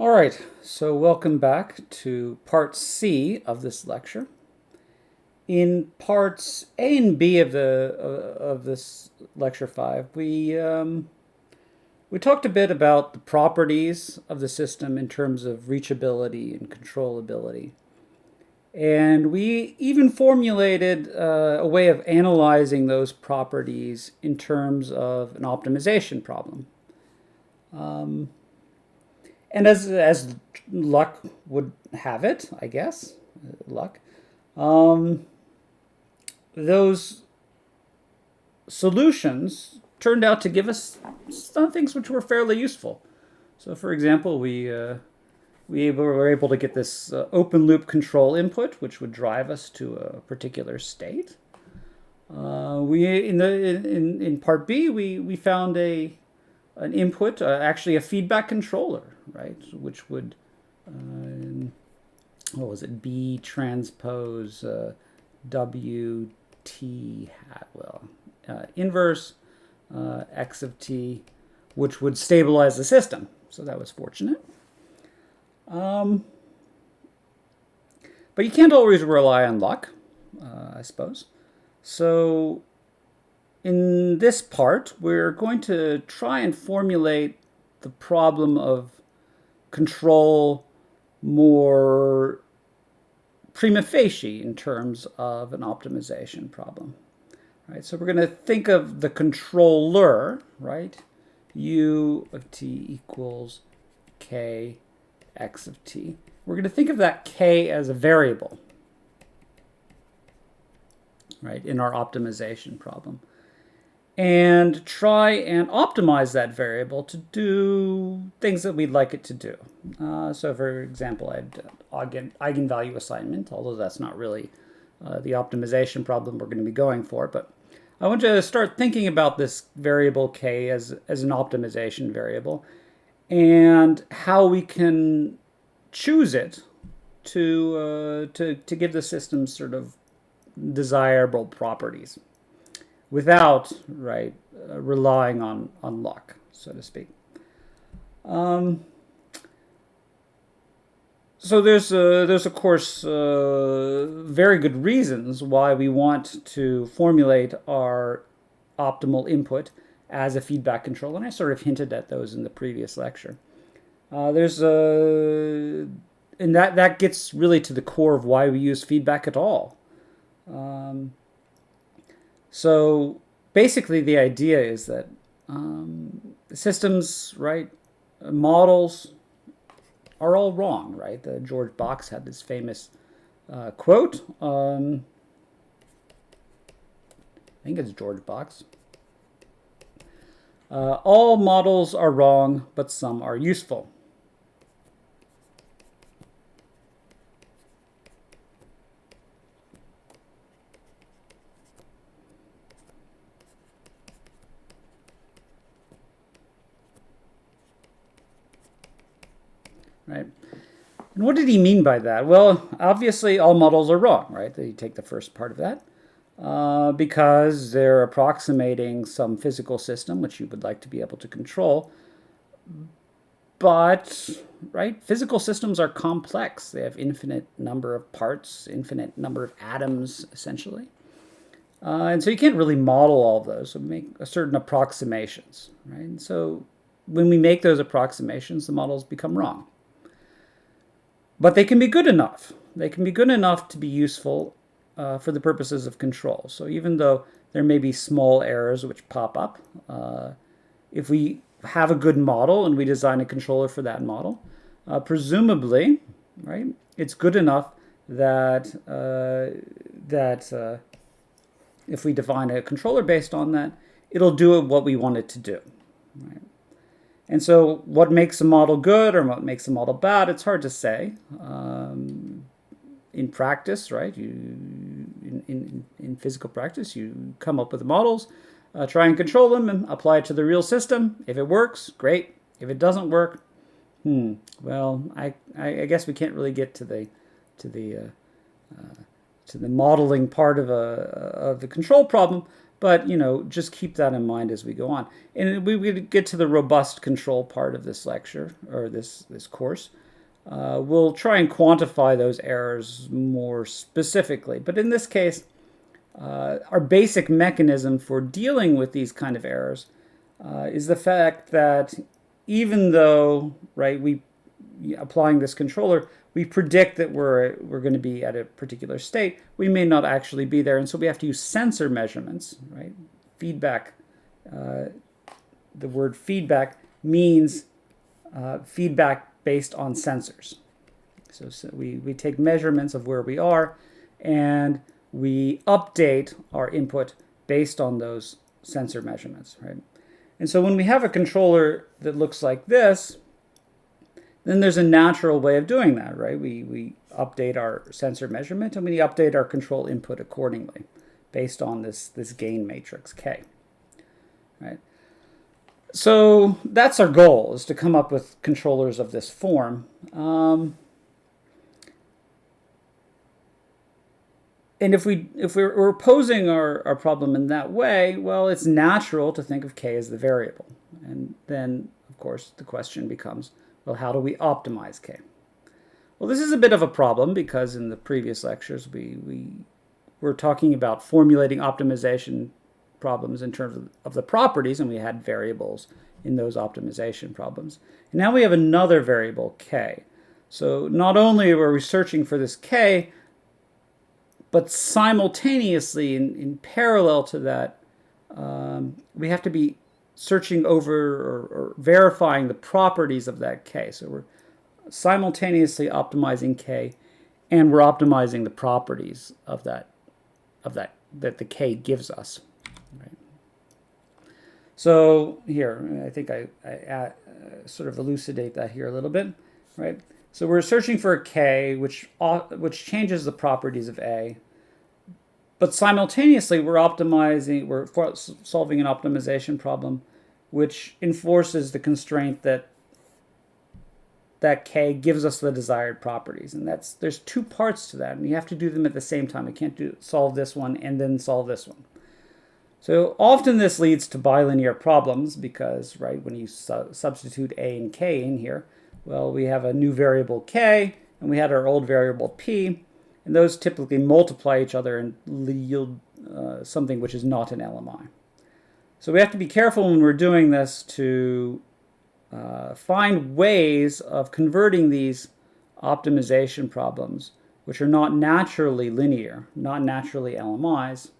All right, so welcome back to part C of this lecture. In parts A and B of this lecture 5, we talked a bit about the properties of the system in terms of reachability and controllability. And we even formulated a way of analyzing those properties in terms of an optimization problem. And as luck would have it, I guess, luck, those solutions turned out to give us some things which were fairly useful. So, for example, we were able to get this open loop control input, which would drive us to a particular state. In part B, we found an input, actually a feedback controller, right, which would what was it, B transpose W T hat, inverse X of T, which would stabilize the system. So that was fortunate. But you can't always rely on luck, I suppose. So in this part, we're going to try and formulate the problem of control more prima facie in terms of an optimization problem. Right? So we're going to think of the controller, right? U of t equals k x of t. We're going to think of that k as a variable, right, in our optimization problem, and try and optimize that variable to do things that we'd like it to do. So for example, I had eigenvalue assignment, although that's not really the optimization problem we're going to be going for, but I want to start thinking about this variable k as an optimization variable and how we can choose it to give the system sort of desirable properties without, right, relying on luck, so to speak. So there's of course very good reasons why we want to formulate our optimal input as a feedback control, and I sort of hinted at those in the previous lecture. And that gets really to the core of why we use feedback at all. So basically the idea is that systems, right, models are all wrong, right? George Box had this famous quote. I think it's George Box. All models are wrong, but some are useful. Right? And what did he mean by that? Well, obviously all models are wrong, right? You take the first part of that, because they're approximating some physical system which you would like to be able to control. But, right, physical systems are complex. They have infinite number of parts, infinite number of atoms, essentially. And so you can't really model all of those, so make certain approximations, right? And so when we make those approximations, the models become wrong. But they can be good enough. They can be good enough to be useful for the purposes of control. So even though there may be small errors which pop up, if we have a good model and we design a controller for that model, presumably, right, it's good enough that if we define a controller based on that, it'll do what we want it to do. Right? And so what makes a model good or what makes a model bad, it's hard to say. In practice, right, in physical practice, you come up with models, try and control them and apply it to the real system. If it works, great. If it doesn't work, well, I guess we can't really get to the modeling part of the control problem, But, just keep that in mind as we go on. And we get to the robust control part of this lecture, or this course. We'll try and quantify those errors more specifically. But in this case, our basic mechanism for dealing with these kind of errors is the fact that even though, right, applying this controller, we predict that we're going to be at a particular state, we may not actually be there, and so we have to use sensor measurements, right? Feedback. The word feedback means feedback based on sensors. So we take measurements of where we are, and we update our input based on those sensor measurements, right? And so when we have a controller that looks like this, then there's a natural way of doing that, right? We update our sensor measurement and we update our control input accordingly based on this gain matrix K, right? So that's our goal, is to come up with controllers of this form. And if we're posing our problem in that way, well, it's natural to think of K as the variable. And then, of course, the question becomes, well, how do we optimize K? Well, this is a bit of a problem because in the previous lectures we were talking about formulating optimization problems in terms of the properties, and we had variables in those optimization problems. And now we have another variable, K. So not only are we searching for this K, but simultaneously, in parallel to that, we have to be searching over or verifying the properties of that K. So we're simultaneously optimizing K, and we're optimizing the properties of that the K gives us. Right? So here, I think I sort of elucidate that here a little bit, right? So we're searching for a K which changes the properties of A, but simultaneously we're solving an optimization problem which enforces the constraint that K gives us the desired properties. And there's two parts to that, and you have to do them at the same time. You can't solve this one and then solve this one. So often this leads to bilinear problems because, right, when you substitute A and K in here, well, we have a new variable K, and we had our old variable P, and those typically multiply each other and yield something which is not an LMI. So we have to be careful when we're doing this to find ways of converting these optimization problems, which are not naturally linear, not naturally LMIs,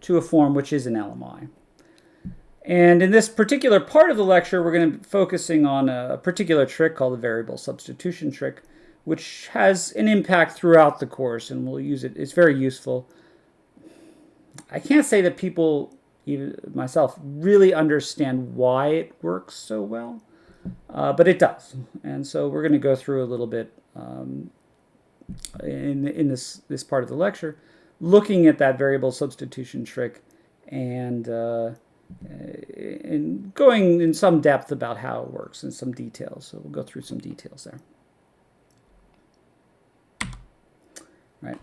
to a form which is an LMI. And in this particular part of the lecture, we're going to be focusing on a particular trick called the variable substitution trick, which has an impact throughout the course, and we'll use it. It's very useful. I can't say that people, even myself, really understand why it works so well, but it does. And so we're going to go through a little bit in this part of the lecture, looking at that variable substitution trick and going in some depth about how it works and some details. So we'll go through some details there. Right.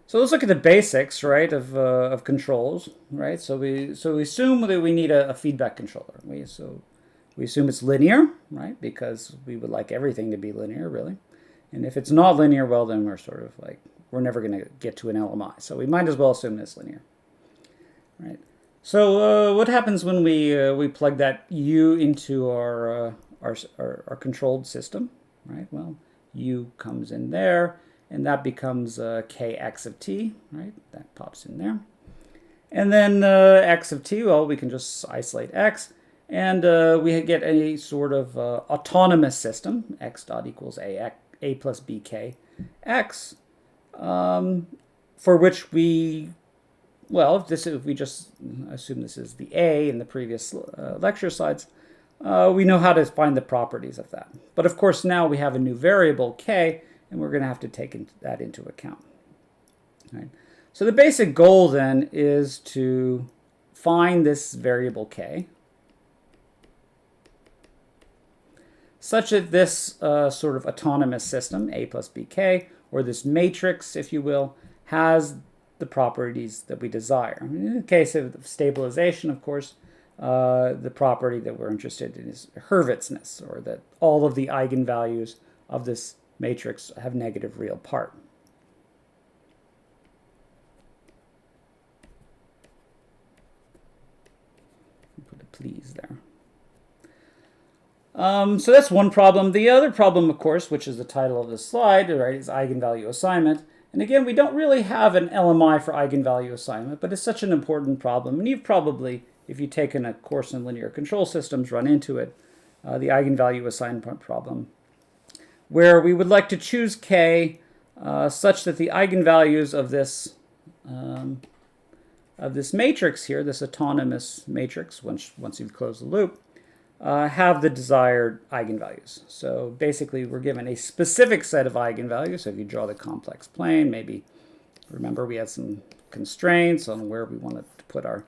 So let's look at the basics, right, of controls, right? So we assume that we need a feedback controller. We assume it's linear, right, because we would like everything to be linear, really. And if it's not linear, well, then we're sort of like, we're never going to get to an LMI. So we might as well assume it's linear, right? So what happens when we plug that U into our controlled system, right? Well, U comes in there, and that becomes Kx of t, right? That pops in there. And then x of t, well, we can just isolate x, and we get a sort of autonomous system, x dot equals a plus bk x, for which well, if we just assume this is the A in the previous lecture slides, we know how to find the properties of that. But of course, now we have a new variable K, and we're going to have to take that into account. Right? So the basic goal then is to find this variable K, such that this sort of autonomous system, A plus BK, or this matrix, if you will, has the properties that we desire. In the case of stabilization, of course, the property that we're interested in is Hurwitzness, or that all of the eigenvalues of this matrix have negative real part. Put a please there. So that's one problem. The other problem, of course, which is the title of this slide, right, is eigenvalue assignment. And again, we don't really have an LMI for eigenvalue assignment, but it's such an important problem. And you've probably, if you've taken a course in linear control systems, run into it, the eigenvalue assignment problem, where we would like to choose K such that the eigenvalues of this matrix here, this autonomous matrix, once you've closed the loop, have the desired eigenvalues. So basically, we're given a specific set of eigenvalues. So if you draw the complex plane, maybe remember we had some constraints on where we wanted to put our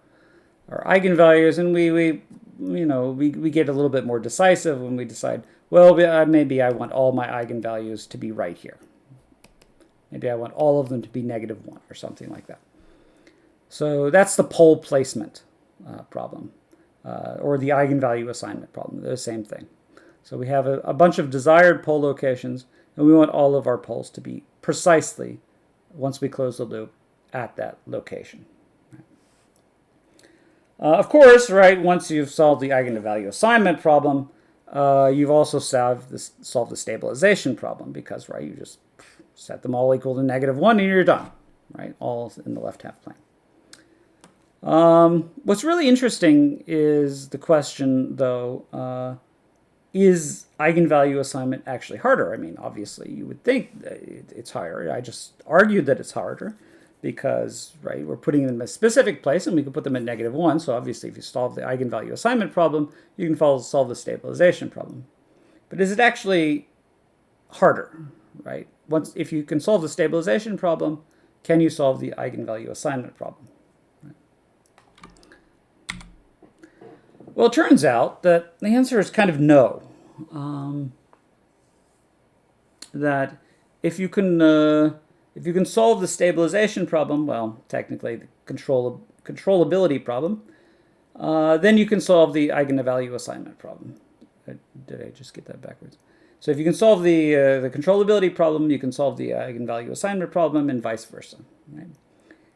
eigenvalues, and we get a little bit more decisive when we decide, well, maybe I want all my eigenvalues to be right here. Maybe I want all of them to be -1 or something like that. So that's the pole placement problem. Or the eigenvalue assignment problem. They're the same thing. So we have a bunch of desired pole locations, and we want all of our poles to be precisely, once we close the loop, at that location. Of course, right, once you've solved the eigenvalue assignment problem, you've also solved the stabilization problem, because, right, you just set them all equal to -1 and you're done, right, all in the left-half plane. What's really interesting is the question, though, is eigenvalue assignment actually harder? I mean, obviously, you would think that it's harder. I just argued that it's harder because, right, we're putting them in a specific place, and we can put them at -1. So obviously, if you solve the eigenvalue assignment problem, you can solve the stabilization problem. But is it actually harder, right? If you can solve the stabilization problem, can you solve the eigenvalue assignment problem? Well, it turns out that the answer is kind of no. That if you can solve the stabilization problem, well, technically the controllability problem, then you can solve the eigenvalue assignment problem. Did I just get that backwards? So if you can solve the controllability problem, you can solve the eigenvalue assignment problem, and vice versa. Right?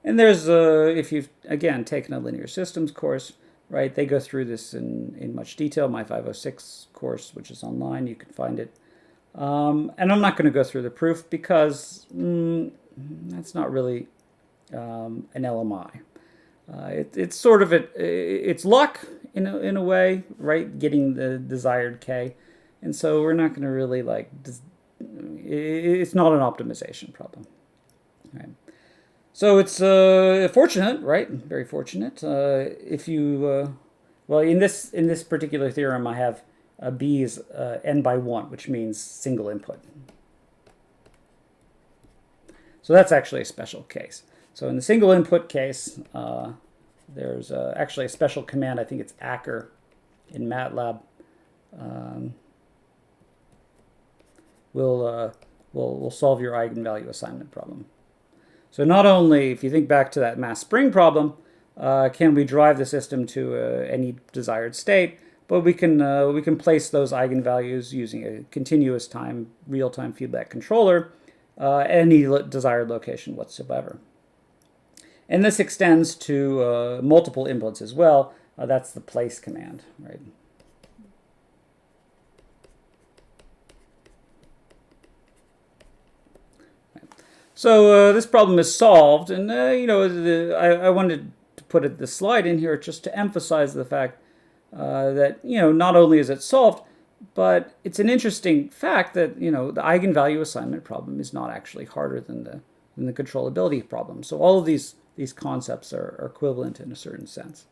And there's if you've again taken a linear systems course, right, they go through this in much detail. My 506 course, which is online, you can find it. And I'm not going to go through the proof because that's not really an LMI. It's sort of it's luck in a way, right? Getting the desired K, and so we're not going to really it's not an optimization problem, right? So it's fortunate, right? Very fortunate. If you, well, in this particular theorem, I have B is n by 1, which means single input. So that's actually a special case. So in the single input case, there's actually a special command. I think it's ACKR in MATLAB. Will solve your eigenvalue assignment problem. So not only, if you think back to that mass spring problem, can we drive the system to any desired state, but we can place those eigenvalues using a continuous time, real-time feedback controller at any desired location whatsoever. And this extends to multiple inputs as well. That's the place command, right? So this problem is solved, and I wanted to put this slide in here just to emphasize the fact that not only is it solved, but it's an interesting fact that the eigenvalue assignment problem is not actually harder than the controllability problem. So all of these concepts are equivalent in a certain sense.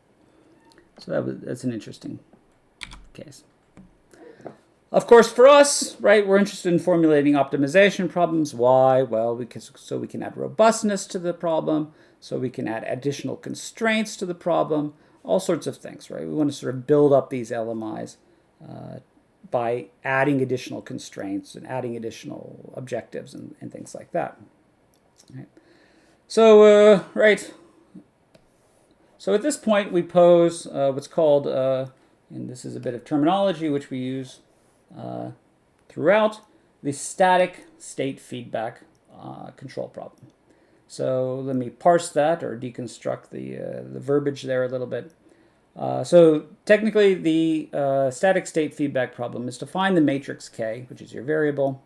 So that's an interesting case. Of course, for us, right, we're interested in formulating optimization problems. Why? Well, so we can add robustness to the problem, so we can add additional constraints to the problem, all sorts of things, right? We want to sort of build up these LMIs by adding additional constraints and adding additional objectives and things like that. Right? So, right. So at this point, we pose what's called, and this is a bit of terminology which we use throughout, the static state feedback control problem. So let me parse that or deconstruct the verbiage there a little bit. So technically, the static state feedback problem is to find the matrix K, which is your variable,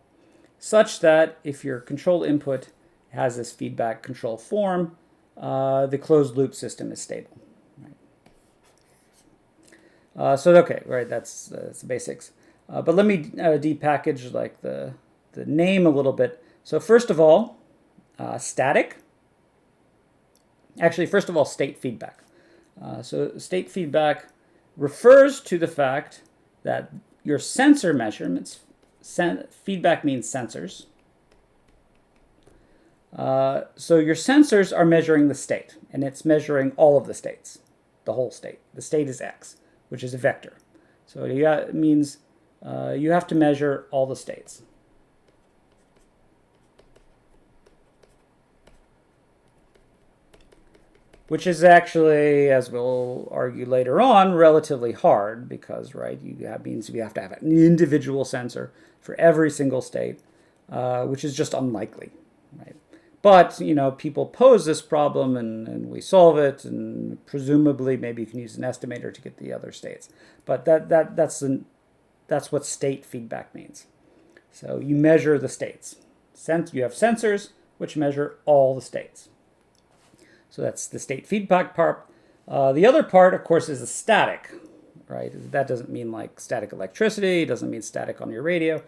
such that if your control input has this feedback control form, the closed loop system is stable. Right? So okay, right, that's the basics. But let me depackage like the name a little bit. So first of all, static. Actually, first of all, state feedback. So state feedback refers to the fact that your sensor measurements, feedback means sensors. So your sensors are measuring the state, and it's measuring all of the states, the whole state. The state is X, which is a vector. So it means you have to measure all the states. Which is actually, as we'll argue later on, relatively hard because, right, means you have to have an individual sensor for every single state, which is just unlikely, right? But, you know, people pose this problem and we solve it, and presumably maybe you can use an estimator to get the other states. But that's what state feedback means. So you measure the states. You have sensors which measure all the states. So that's the state feedback part. The other part, of course, is the static, right? That doesn't mean like static electricity. It doesn't mean static on your radio.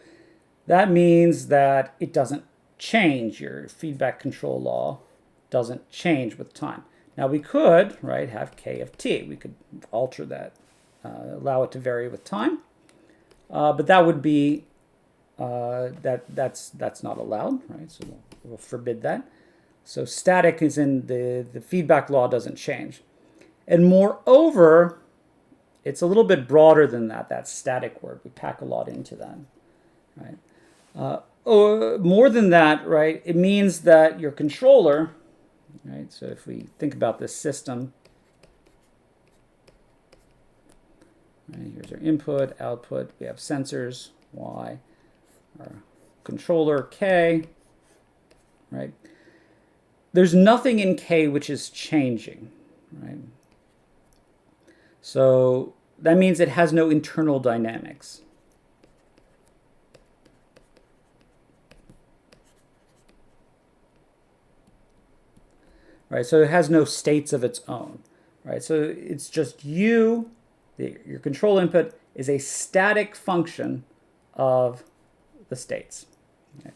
That means that it doesn't change. Your feedback control law doesn't change with time. Now we could, right, have K of T. We could alter that, allow it to vary with time. But that would be, that's not allowed, right? So we'll forbid that. So static is in the feedback law doesn't change. And moreover, it's a little bit broader than that static word. We pack a lot into that, right? More than that, right, it means that your controller, right, so if we think about this system, right, here's our input, output, we have sensors, Y, our controller, K, right? There's nothing in K which is changing, right? So that means it has no internal dynamics. Right, so it has no states of its own, right? So it's just your control input is a static function of the states. Okay.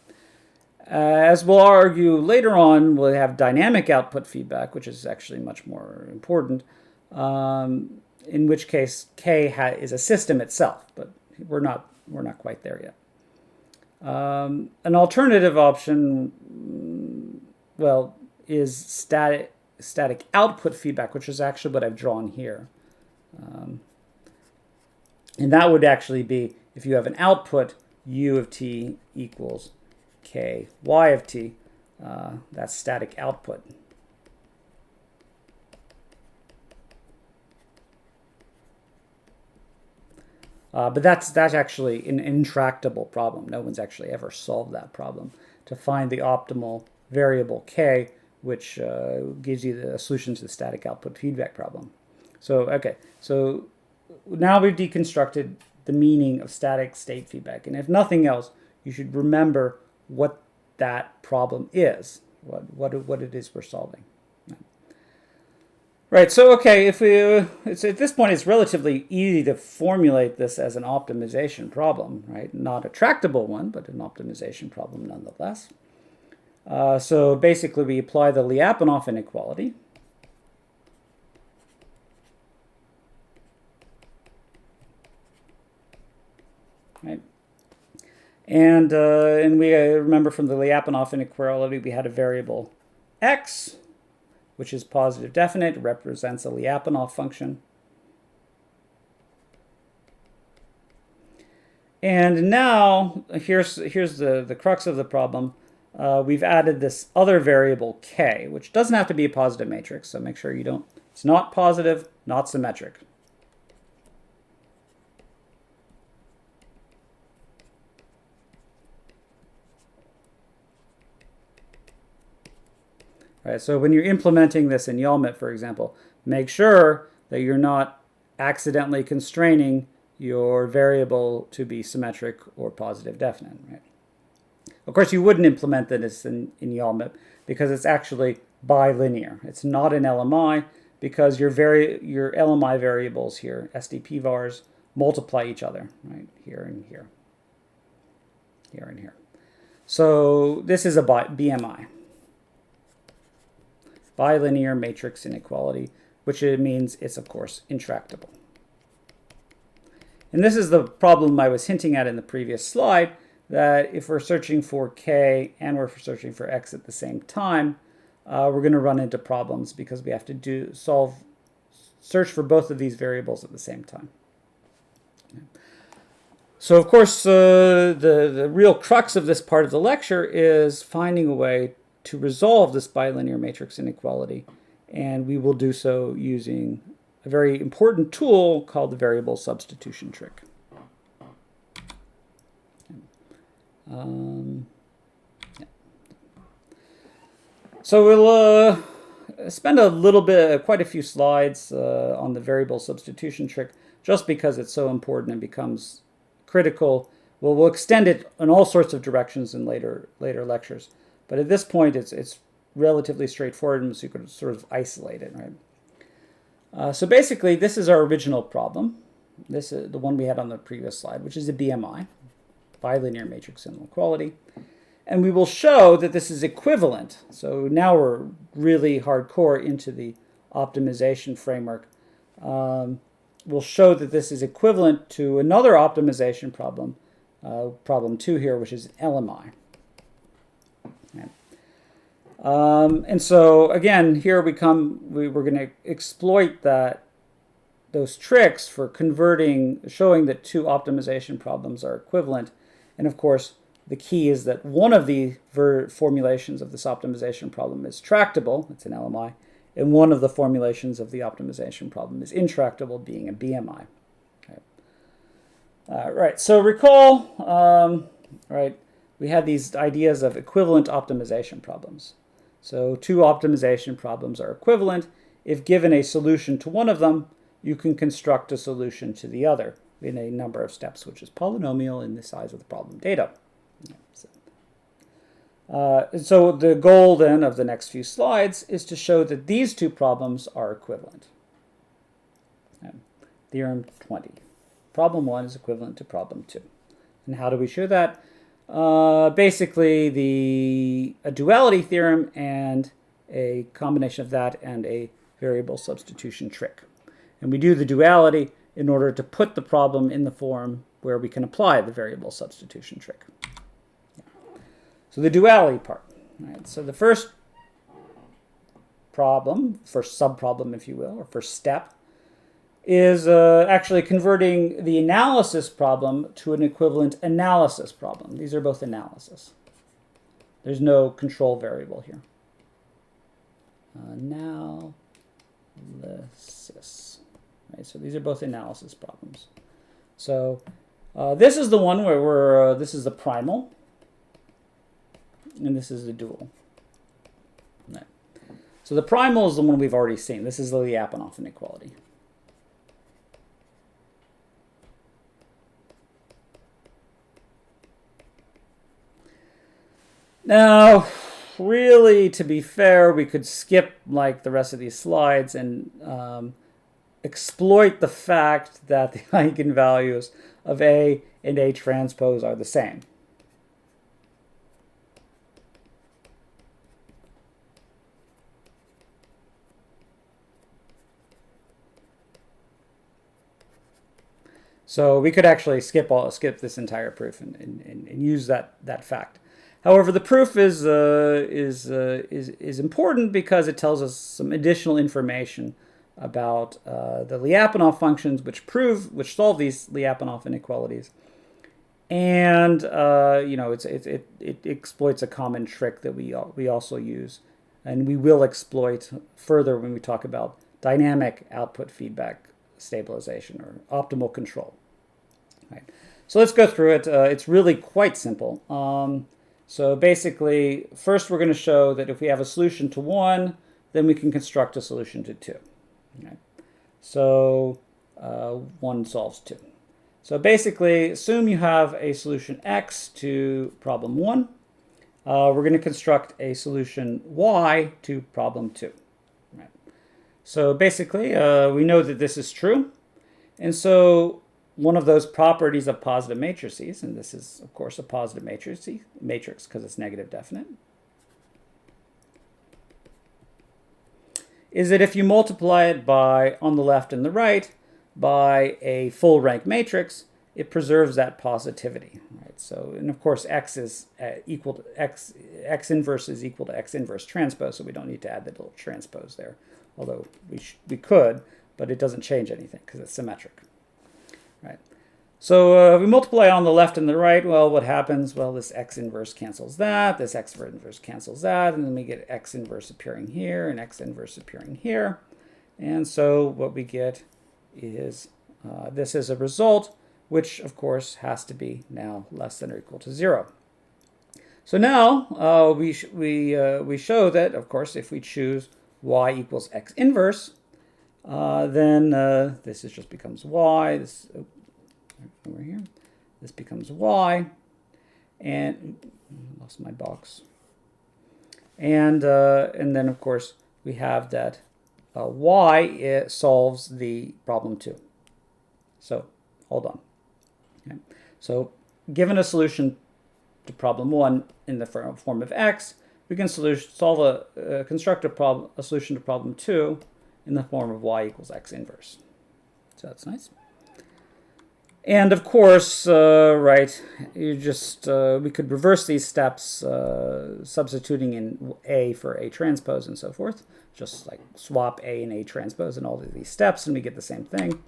As we'll argue later on, we'll have dynamic output feedback, which is actually much more important, in which case K is a system itself, but we're not quite there yet. An alternative option, well, is static output feedback, which is actually what I've drawn here. And that would actually be, if you have an output, U of T equals K, Y of T, that's static output. But that's actually an intractable problem. No one's actually ever solved that problem, to find the optimal variable K, which gives you the solution to the static output feedback problem. So, okay, so now we've deconstructed the meaning of static state feedback. And if nothing else, you should remember what that problem is, what it is we're solving. Right, so okay, if it's at this point it's relatively easy to formulate this as an optimization problem, right? Not a tractable one, but an optimization problem nonetheless. So basically we apply the Lyapunov inequality. Right? And we remember from the Lyapunov inequality we had a variable x, which is positive definite, represents a Lyapunov function. And now, here's the crux of the problem. we've added this other variable k, which doesn't have to be a positive matrix, so make sure you don't, it's not positive, not symmetric. Right, so when you're implementing this in YALMIT, for example, make sure that you're not accidentally constraining your variable to be symmetric or positive definite. Right? Of course, you wouldn't implement this in YALMIT because it's actually bilinear. It's not an LMI because your LMI variables here, SDP vars, multiply each other, right? Here and here. Here and here. So this is a BMI. Bilinear matrix inequality, which it means it's, of course, intractable. And this is the problem I was hinting at in the previous slide, that if we're searching for k and we're searching for x at the same time, we're going to run into problems because we have to search for both of these variables at the same time. So, of course, the real crux of this part of the lecture is finding a way to resolve this bilinear matrix inequality, and we will do so using a very important tool called the variable substitution trick. So we'll spend a little bit, quite a few slides on the variable substitution trick, just because it's so important and becomes critical. We'll extend it in all sorts of directions in later lectures. But at this point, it's relatively straightforward, and so you could sort of isolate it, right? So basically, this is our original problem. This is the one we had on the previous slide, which is a BMI, bilinear matrix inequality. And we will show that this is equivalent. So now we're really hardcore into the optimization framework. We'll show that this is equivalent to another optimization problem, problem 2 here, which is LMI. And so again, here we're going to exploit those tricks for showing that two optimization problems are equivalent. And of course, the key is that one of the formulations of this optimization problem is tractable, it's an LMI, and one of the formulations of the optimization problem is intractable, being a BMI. Okay. Right, so recall, right, we had these ideas of equivalent optimization problems. So two optimization problems are equivalent. If given a solution to one of them, you can construct a solution to the other in a number of steps, which is polynomial in the size of the problem data. So the goal then of the next few slides is to show that these two problems are equivalent. Theorem 20. Problem 1 is equivalent to problem 2. And how do we show that? Basically a duality theorem and a combination of that and a variable substitution trick. And we do the duality in order to put the problem in the form where we can apply the variable substitution trick. So the duality part. Right? So the first problem, first subproblem if you will, or first step, is actually converting the analysis problem to an equivalent analysis problem. These are both analysis. There's no control variable here. Analysis. Right, so these are both analysis problems. So this is the one where this is the primal, and this is the dual. Right. So the primal is the one we've already seen. This is the Lyapunov inequality. Now, really, to be fair, we could skip like the rest of these slides and exploit the fact that the eigenvalues of A and A transpose are the same. So we could actually skip this entire proof and use that fact. However, the proof is important because it tells us some additional information about the Lyapunov functions which solve these Lyapunov inequalities. And it exploits a common trick that we also use, and we will exploit further when we talk about dynamic output feedback stabilization or optimal control. Right. So let's go through it. It's really quite simple. So basically, first we're going to show that if we have a solution to 1, then we can construct a solution to 2. Okay. So 1 solves 2. So basically, assume you have a solution X to problem 1. We're going to construct a solution Y to problem 2. Right. So basically, we know that this is true. And so one of those properties of positive matrices, and this is, of course, a positive matrix because it's negative definite, is that if you multiply it by, on the left and the right, by a full rank matrix, it preserves that positivity. Right? So, and of course, X is equal to X inverse is equal to X inverse transpose, so we don't need to add the little transpose there, although we could, but it doesn't change anything because it's symmetric. Right. So if we multiply on the left and the right, well, what happens? Well, this X inverse cancels that, this X inverse cancels that, and then we get X inverse appearing here and X inverse appearing here. And so what we get is this is a result, which of course has to be now less than or equal to 0. So now we show that, of course, if we choose Y equals X inverse, then this just becomes Y. This over here, this becomes Y, and I lost my box. And then of course we have that Y it solves the problem 2. So hold on. Okay. So given a solution to problem 1 in the form of X, we can construct a solution to problem 2 in the form of Y equals X inverse. So that's nice. And of course, right, you just we could reverse these steps, substituting in A for A transpose and so forth. Just like swap A and A transpose in all of these steps, and we get the same thing.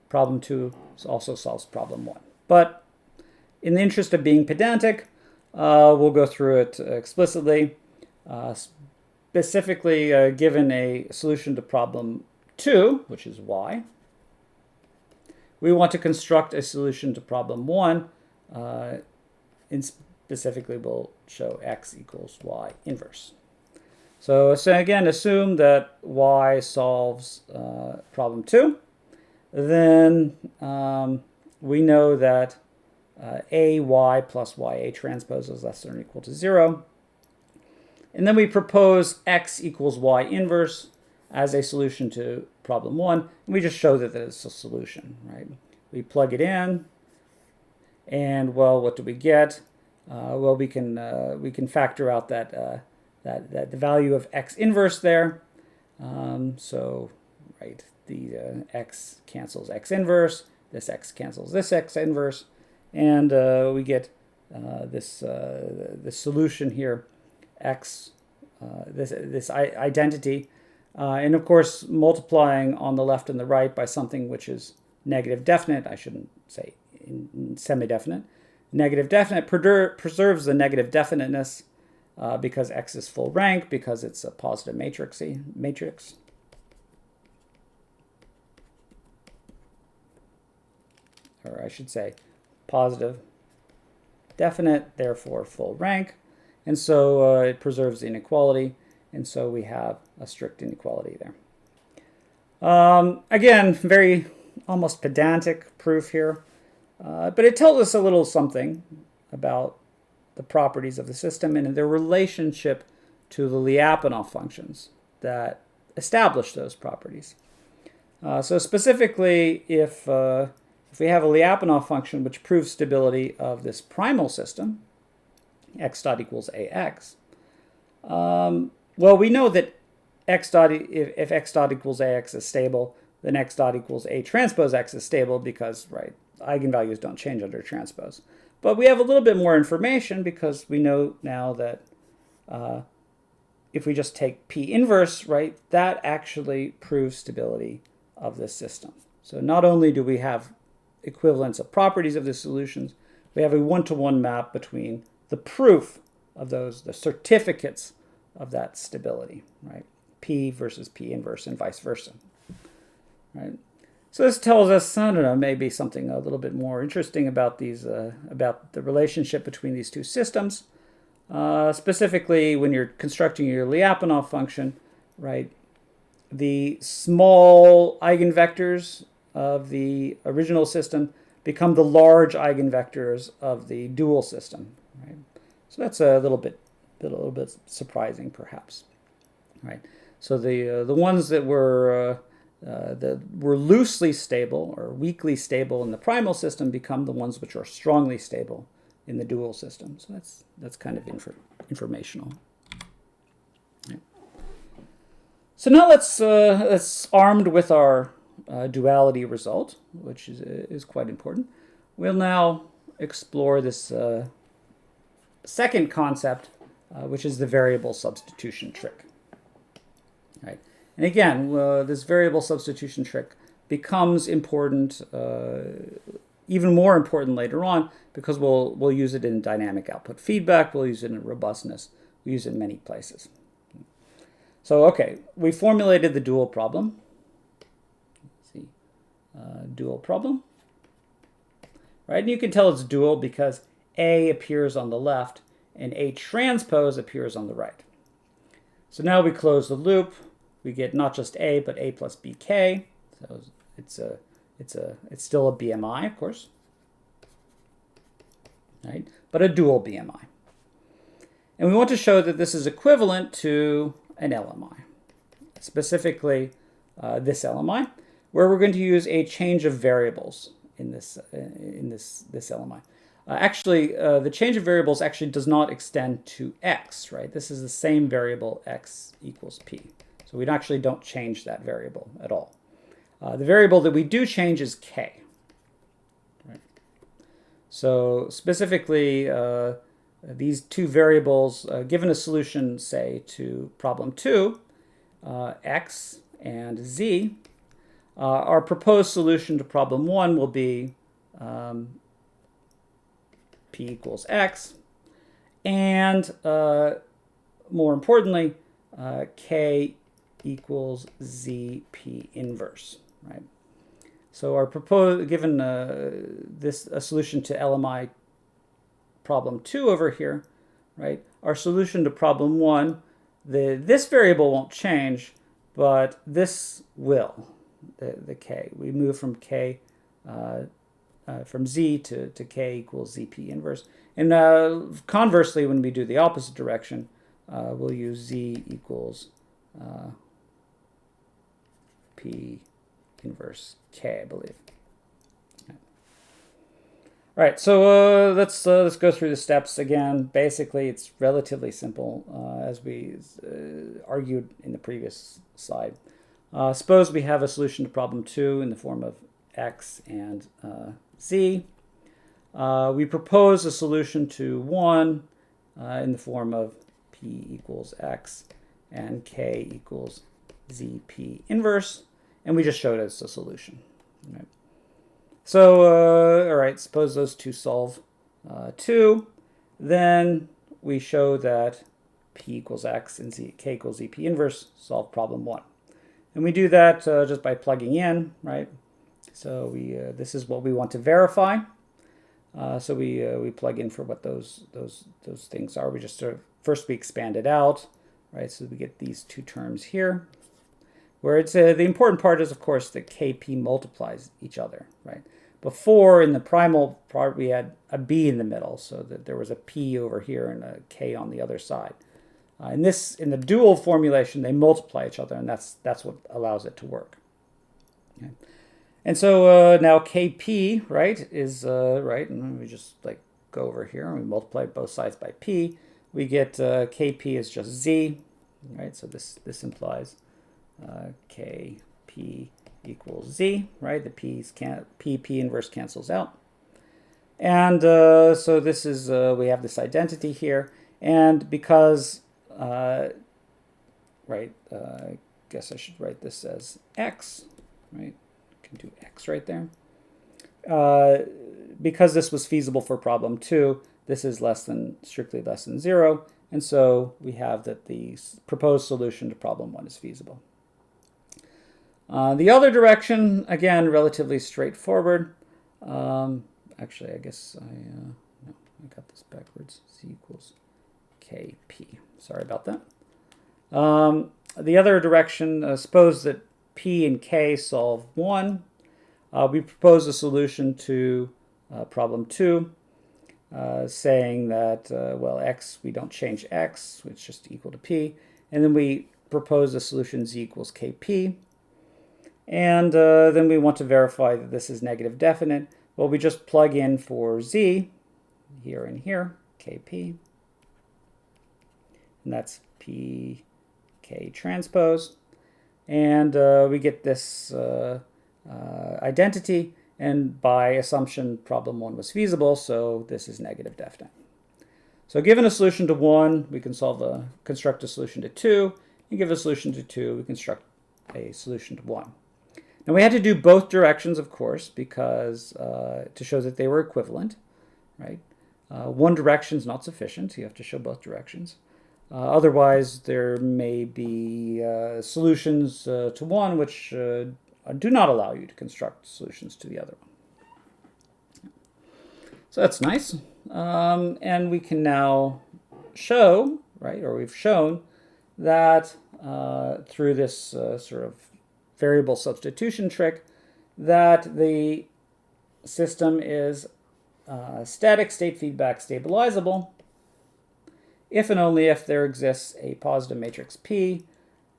Problem 2 also solves problem 1. But in the interest of being pedantic, we'll go through it explicitly. Specifically, given a solution to problem 2, which is Y, we want to construct a solution to problem 1, and specifically we'll show X equals Y inverse. So again, assume that Y solves problem 2. Then we know that AY plus YA transpose is less than or equal to 0. And then we propose X equals Y inverse as a solution to problem 1, and we just show that it's a solution, right? We plug it in, and well, what do we get? Well, we can factor out that the value of X inverse there. So, right, the X cancels X inverse, this X cancels this X inverse, and we get this solution here, X, this identity. And of course, multiplying on the left and the right by something which is negative definite, I shouldn't say semi-definite. Negative definite preserves the negative definiteness because X is full rank, because it's a positive matrix. Or I should say positive definite, therefore full rank. And so it preserves the inequality. And so we have a strict inequality there. Again, very almost pedantic proof here, but it tells us a little something about the properties of the system and their relationship to the Lyapunov functions that establish those properties. So specifically, if we have a Lyapunov function which proves stability of this primal system, x dot equals ax, well, we know that if x dot equals ax is stable, then x dot equals a transpose x is stable because, right, eigenvalues don't change under transpose. But we have a little bit more information because we know now that if we just take P inverse, right, that actually proves stability of this system. So not only do we have equivalence of properties of the solutions, we have a one-to-one map between the proof of those, the certificates of that stability, right? P versus P inverse and vice versa, right? So this tells us, I don't know, maybe something a little bit more interesting about these, about the relationship between these two systems. Specifically, when you're constructing your Lyapunov function, right? The small eigenvectors of the original system become the large eigenvectors of the dual system, right? So that's a little bit surprising, perhaps, right? So the ones that were loosely stable or weakly stable in the primal system become the ones which are strongly stable in the dual system. So that's kind of informational. Right. So now let's armed with our duality result, which is quite important. We'll now explore this second concept, which is the variable substitution trick. Right. And again, this variable substitution trick becomes important, even more important later on, because we'll use it in dynamic output feedback, we'll use it in robustness, we use it in many places. So, okay, we formulated the dual problem. Let's see, dual problem, right? And you can tell it's dual because A appears on the left and A transpose appears on the right. So now we close the loop. We get not just A, but A plus BK. So it's still a BMI, of course, right? But a dual BMI. And we want to show that this is equivalent to an LMI, specifically this LMI, where we're going to use a change of variables in this LMI. Actually, the change of variables actually does not extend to x, right? This is the same variable x equals p. So we actually don't change that variable at all. The variable that we do change is k. Right? So specifically, these two variables, given a solution, say, to problem 2, x and z, our proposed solution to problem 1 will be p equals x, and more importantly, k equals zp inverse, right? So our proposed, given a solution to LMI problem 2 over here, right? Our solution to problem 1, this variable won't change, but this will, the k. We move from k, from z to k equals zp inverse. And conversely, when we do the opposite direction, we'll use z equals p inverse k, I believe. All right, so let's go through the steps again. Basically, it's relatively simple, as we argued in the previous slide. Suppose we have a solution to problem 2 in the form of x and z. We propose a solution to 1 in the form of p equals x and k equals zp inverse, and we just showed us a solution. Right? So, all right, suppose those two solve 2. Then we show that p equals x and k equals zp inverse solve problem 1. And we do that just by plugging in, right? So this is what we want to verify. So we plug in for what those things are. We just first we expand it out, right? So we get these two terms here, where it's the important part is, of course, that kp multiplies each other, right? Before, in the primal part, we had a b in the middle, so that there was a p over here and a k on the other side. In the dual formulation, they multiply each other, and that's what allows it to work. Okay. And so now kp, right, is right, and we just like go over here and we multiply both sides by p. We get kp is just z, right? So this implies kp equals z, right? The p inverse cancels out. And so this is, we have this identity here. And because, right, I guess I should write this as x, right? Can do x right there. because this was feasible for problem 2, this is strictly less than 0, and so we have that the proposed solution to problem 1 is feasible. The other direction, again, relatively straightforward. Actually, I guess no, I got this backwards. Z equals KP. Sorry about that. The other direction, suppose that P and K solve 1. We propose a solution to problem 2, saying that, well, X, we don't change X, it's just equal to P. And then we propose a solution Z equals KP. And then we want to verify that this is negative definite. Well, we just plug in for Z, here and here, KP. And that's PK transpose. And we get this identity. And by assumption, problem 1 was feasible, so this is negative definite. So given a solution to 1, we can construct a solution to 2. And give a solution to 2, we construct a solution to 1. Now we had to do both directions, of course, because to show that they were equivalent, right? One direction is not sufficient. You have to show both directions. Otherwise, there may be solutions to one which do not allow you to construct solutions to the other one. So that's nice. And we can now show, right, or we've shown that through this sort of variable substitution trick, that the system is static state feedback stabilizable if and only if there exists a positive matrix P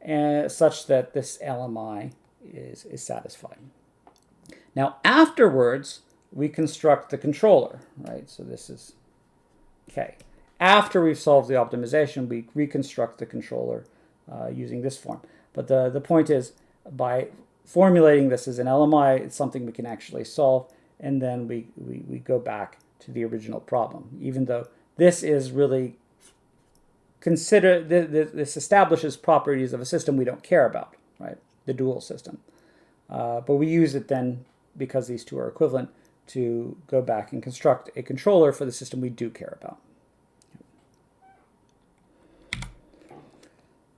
such that this LMI is satisfied. Now afterwards, we construct the controller, right? So this is K. After we've solved the optimization, we reconstruct the controller using this form. But the point is, by formulating this as an LMI, it's something we can actually solve, and then we go back to the original problem, even though this is really this establishes properties of a system we don't care about, right? The dual system. But we use it then, because these two are equivalent, to go back and construct a controller for the system we do care about.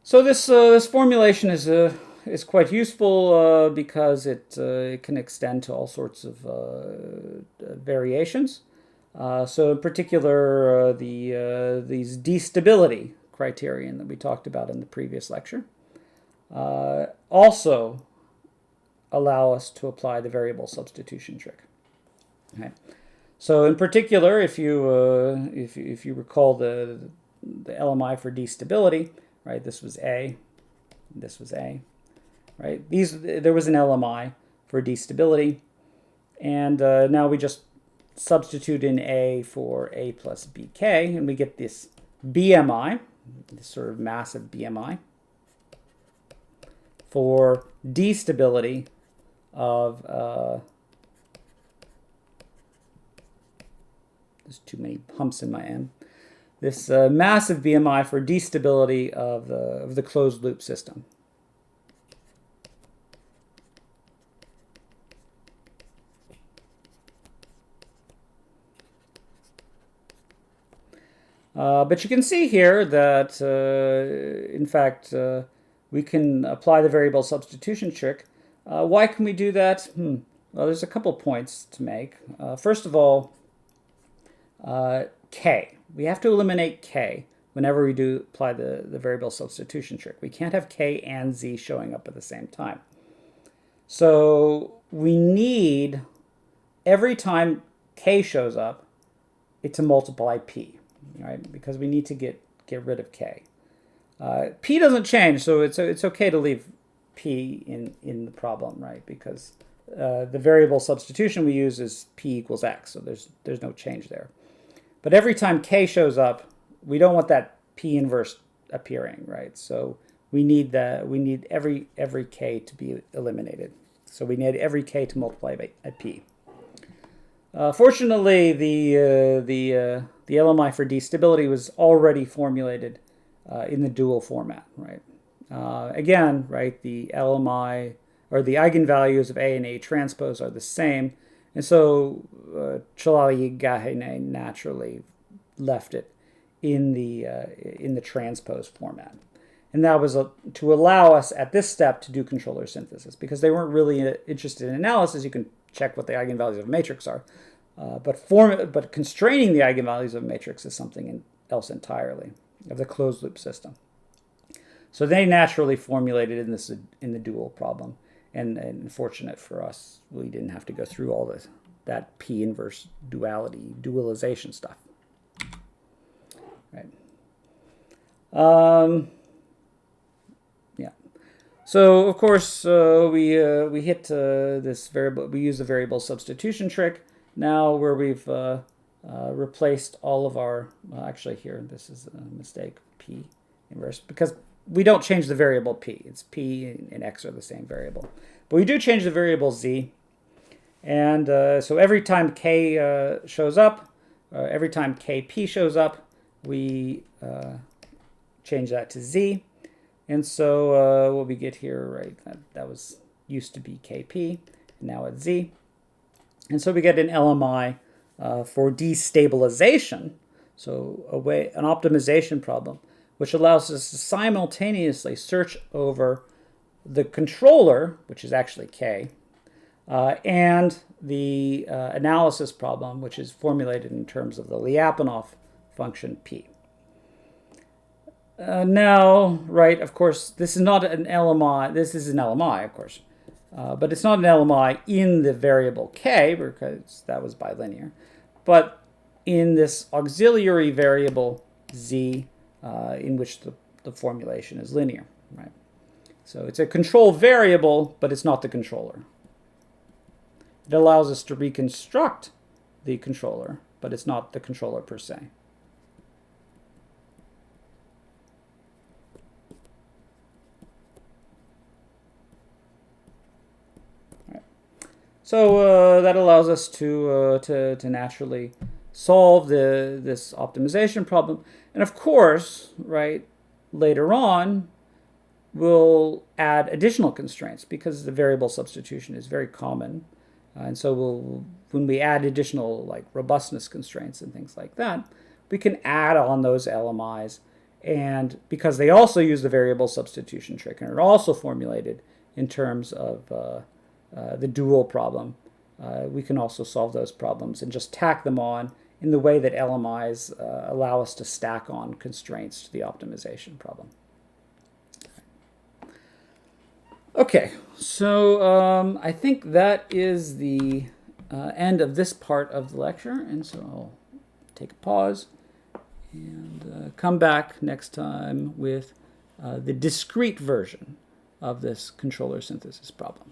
So this formulation is quite useful because it can extend to all sorts of variations. So in particular, these d-stability criterion that we talked about in the previous lecture also allow us to apply the variable substitution trick. Okay. So in particular, if you recall the LMI for d-stability, right? This was A, this was A, right? There was an LMI for d-stability, and now we just substitute in A for A plus BK, and we get this BMI, this sort of massive BMI, for d-stability of, there's too many humps in my M, this massive BMI for d-stability of the closed loop system. But you can see here that, in fact, we can apply the variable substitution trick. Why can we do that? Well, there's a couple points to make. First of all, K. We have to eliminate K whenever we do apply the variable substitution trick. We can't have K and Z showing up at the same time. So we need, every time K shows up, it to multiply P. Right, because we need to get rid of K. P doesn't change, so it's okay to leave P in the problem, right? Because the variable substitution we use is P equals X, so there's no change there. But every time K shows up, we don't want that P inverse appearing, right? So we need every K to be eliminated. So we need every K to multiply by a P. Fortunately, the LMI for d-stability was already formulated in the dual format, right? Again, right, the LMI or the eigenvalues of A and A transpose are the same, And so Lyapunov naturally left it in the transpose format. And that was to allow us at this step to do controller synthesis, because they weren't really interested in analysis. You can check what the eigenvalues of a matrix are, but constraining the eigenvalues of a matrix is something else entirely, of the closed loop system. So they naturally formulated in the dual problem, and fortunate for us, we didn't have to go through all that P inverse dualization stuff. Right. Yeah. So of course we hit this variable. We use the variable substitution trick now, where we've replaced all of our. Well, actually, here this is a mistake. P inverse, because we don't change the variable p. It's p and x are the same variable, but we do change the variable z. And so every time k shows up, every time kp shows up, we change that to z. And so what we get here, right, that was used to be kp, and now it's z. And so we get an LMI for destabilization, so an optimization problem, which allows us to simultaneously search over the controller, which is actually k, and the analysis problem, which is formulated in terms of the Lyapunov function p. Now, right, of course, this is not an LMI. This is an LMI, of course, but it's not an LMI in the variable k, because that was bilinear, but in this auxiliary variable z, in which the formulation is linear, right? So it's a control variable, but it's not the controller. It allows us to reconstruct the controller, but it's not the controller per se. Right. So that allows us to naturally solve this optimization problem. And of course, right, later on, we'll add additional constraints, because the variable substitution is very common. And so when we add additional like robustness constraints and things like that, we can add on those LMIs. And because they also use the variable substitution trick and are also formulated in terms of the dual problem, we can also solve those problems and just tack them on in the way that LMIs allow us to stack on constraints to the optimization problem. Okay, so I think that is the end of this part of the lecture, and so I'll take a pause and come back next time with the discrete version of this controller synthesis problem.